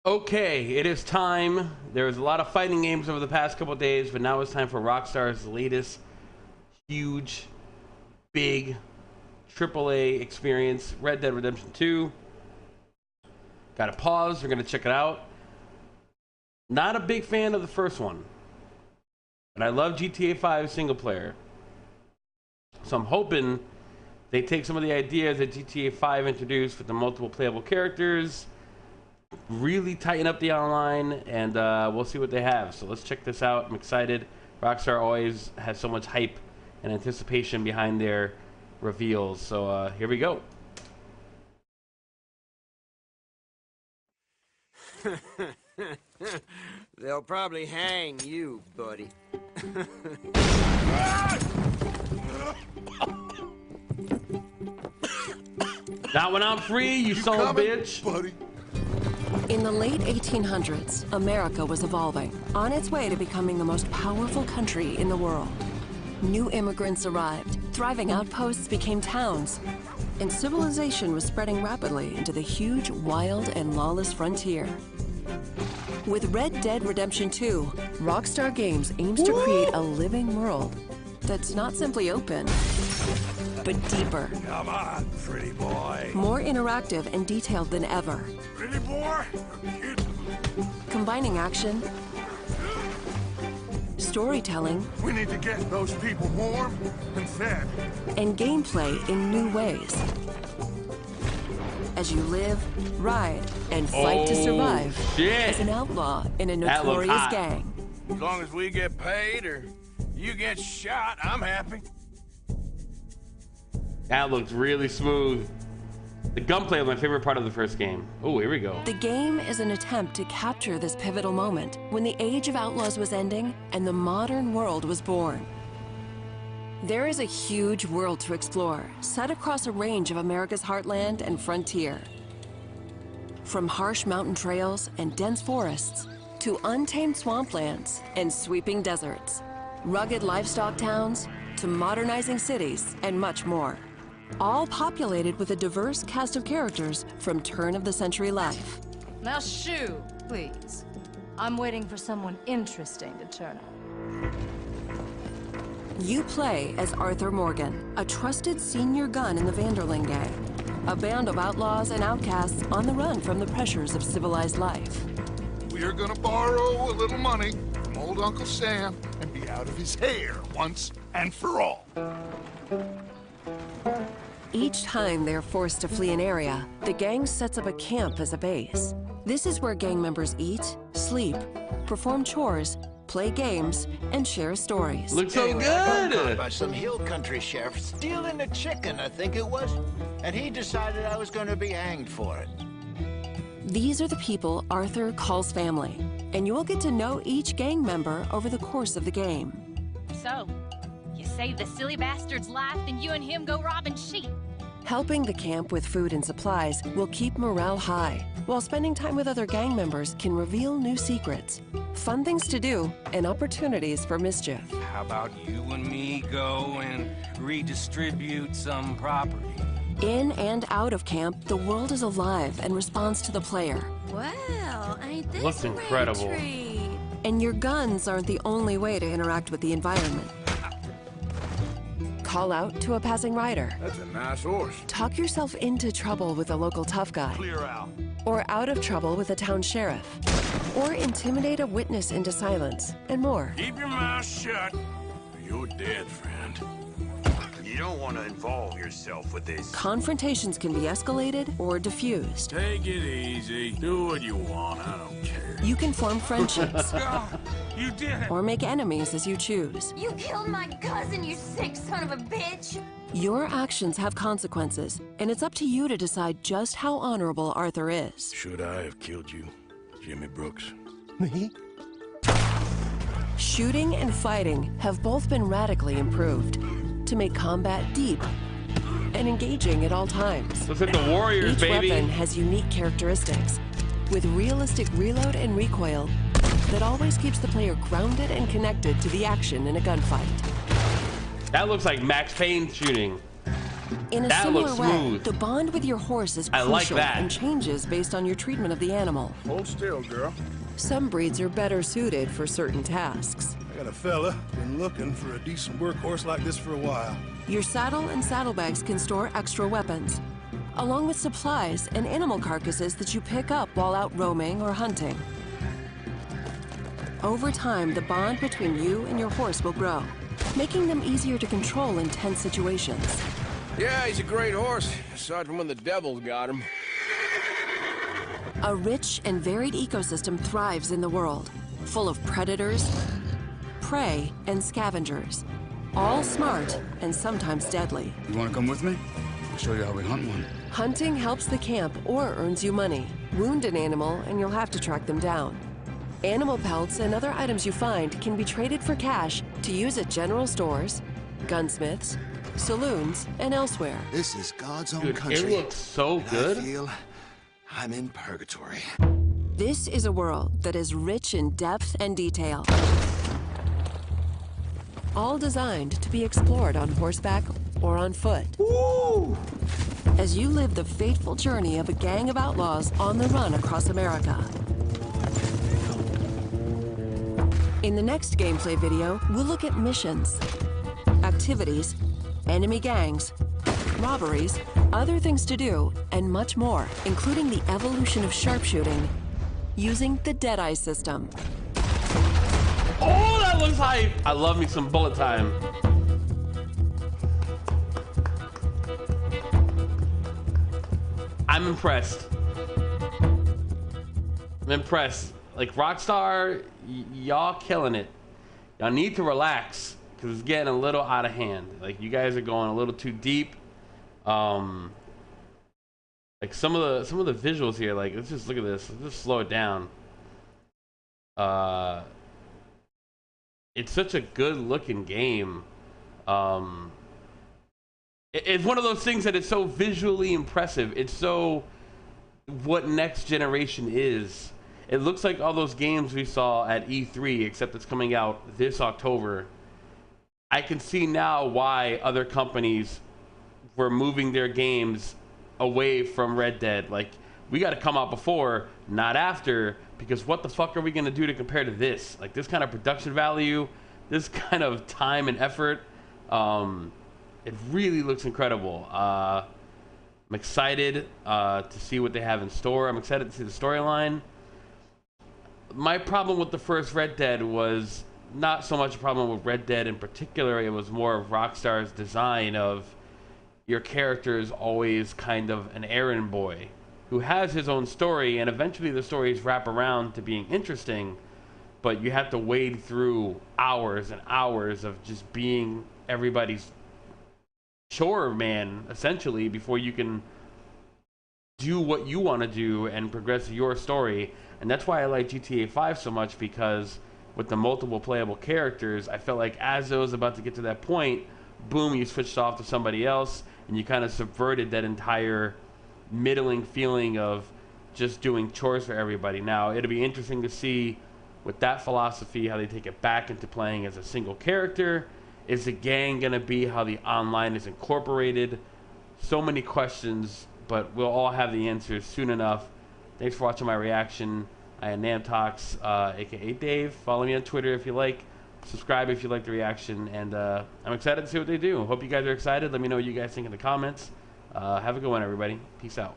Okay, it is time. There was a lot of fighting games over the past couple of days, but now it's time for Rockstar's latest huge, big AAA experience, Red Dead Redemption 2. Got to pause. We're going to check it out. Not a big fan of the first one, but I love GTA 5 single player. So I'm hoping they take some of the ideas that GTA 5 introduced with the multiple playable characters, really tighten up the online, and we'll see what they have. So let's check this out. I'm excited. Rockstar always has so much hype and anticipation behind their reveals. So here we go. They'll probably hang you, buddy. Not when I'm free, you son of a bitch. Buddy. In the late 1800s, America was evolving, on its way to becoming the most powerful country in the world. New immigrants arrived, thriving outposts became towns, and civilization was spreading rapidly into the huge, wild, and lawless frontier. With Red Dead Redemption 2, Rockstar Games aims to create a living world that's not simply open, but deeper. Come on, pretty boy. More interactive and detailed than ever. Pretty boy? Combining action, storytelling, We need to get those people warm and fed. and gameplay in new ways. As you live, ride, and fight to survive as an outlaw in a notorious gang. As long as we get paid or you get shot, I'm happy. That looks really smooth. The gunplay was my favorite part of the first game. Oh, here we go. The game is an attempt to capture this pivotal moment when the age of outlaws was ending and the modern world was born. There is a huge world to explore, set across a range of America's heartland and frontier. From harsh mountain trails and dense forests to untamed swamplands and sweeping deserts, rugged livestock towns to modernizing cities and much more. All populated with a diverse cast of characters from turn-of-the-century life. Now shoo, please. I'm waiting for someone interesting to turn up. You play as Arthur Morgan, a trusted senior gun in the Vanderling gang, a band of outlaws and outcasts on the run from the pressures of civilized life. We're gonna borrow a little money from old Uncle Sam and be out of his hair once and for all. Each time they're forced to flee an area, the gang sets up a camp as a base. This is where gang members eat, sleep, perform chores, play games, and share stories. Looks so I got caught good. by some hill country sheriff stealing a chicken, I think it was, and he decided I was going to be hanged for it. These are the people Arthur calls family, and you will get to know each gang member over the course of the game. So, you save the silly bastard's life, then you and him go robbing sheep. Helping the camp with food and supplies will keep morale high, while spending time with other gang members can reveal new secrets, fun things to do, and opportunities for mischief. How about you and me go and redistribute some property? In and out of camp, the world is alive and responds to the player. Well, ain't this Looks incredible. a treat? And your guns aren't the only way to interact with the environment. Call out to a passing rider. That's a nice horse. Talk yourself into trouble with a local tough guy. Clear out. Or out of trouble with a town sheriff. Or intimidate a witness into silence, and more. Keep your mouth shut, or you're dead, friend. You don't want to involve yourself with this. Confrontations can be escalated or diffused. Take it easy. Do what you want. I don't care. You can form friendships You did it. or make enemies as you choose. You killed my cousin, you sick son of a bitch! Your actions have consequences, and it's up to you to decide just how honorable Arthur is. Should I have killed you, Jimmy Brooks? Shooting and fighting have both been radically improved to make combat deep and engaging at all times. Let's hit the Warriors, Each baby. weapon has unique characteristics, with realistic reload and recoil that always keeps the player grounded and connected to the action in a gunfight. That looks like Max Payne shooting. In a That similar looks way, smooth. the bond with your horse is I crucial like that. and changes based on your treatment of the animal. Hold still, girl. Some breeds are better suited for certain tasks. I got a fella been looking for a decent workhorse like this for a while. Your saddle and saddlebags can store extra weapons, along with supplies and animal carcasses that you pick up while out roaming or hunting. Over time, the bond between you and your horse will grow, making them easier to control in tense situations. Yeah, he's a great horse, aside from when the devil's got him. A rich and varied ecosystem thrives in the world, full of predators, prey, and scavengers, all smart and sometimes deadly. You want to come with me? I'll show you how we hunt one. Hunting helps the camp or earns you money. Wound an animal and you'll have to track them down. Animal pelts and other items you find can be traded for cash to use at general stores, gunsmiths, saloons, and elsewhere. This is God's own Dude, country. it looks so good. I feel I'm in purgatory. This is a world that is rich in depth and detail, all designed to be explored on horseback or on foot. Woo! As you live the fateful journey of a gang of outlaws on the run across America. In the next gameplay video, we'll look at missions, activities, enemy gangs, robberies, other things to do, and much more, including the evolution of sharpshooting using the Deadeye system. Oh, that looks hype! I love me some bullet time. I'm impressed. I'm impressed. Like, Rockstar, y'all killing it. Y'all need to relax, because it's getting a little out of hand. Like, you guys are going a little too deep. Like, some of the visuals here, like, let's just look at this. Let's just slow it down. It's such a good looking game. It's one of those things that it's so visually impressive. It's so what next generation is. It looks like all those games we saw at E3, except it's coming out this October. I can see now why other companies were moving their games away from Red Dead. Like, we got to come out before, not after, because what the fuck are we going to do to compare to this? Like, this kind of production value, this kind of time and effort, it really looks incredible. I'm excited to see what they have in store. I'm excited to see the storyline. My problem with the first Red Dead was not so much a problem with Red Dead in particular. It was more of Rockstar's design of your character is always kind of an errand boy who has his own story, and eventually the stories wrap around to being interesting, but you have to wade through hours and hours of just being everybody's chore man, essentially, before you can do what you want to do and progress your story. And that's why I like GTA 5 so much, because with the multiple playable characters, I felt like as I was about to get to that point, boom, you switched off to somebody else, and you kind of subverted that entire middling feeling of just doing chores for everybody. Now, it'll be interesting to see with that philosophy how they take it back into playing as a single character. Is the gang going to be how the online is incorporated? So many questions, but we'll all have the answers soon enough. Thanks for watching my reaction. I am Namtox, aka Dave. Follow me on Twitter if you like. Subscribe if you like the reaction. And I'm excited to see what they do. Hope you guys are excited. Let me know what you guys think in the comments. Have a good one, everybody. Peace out.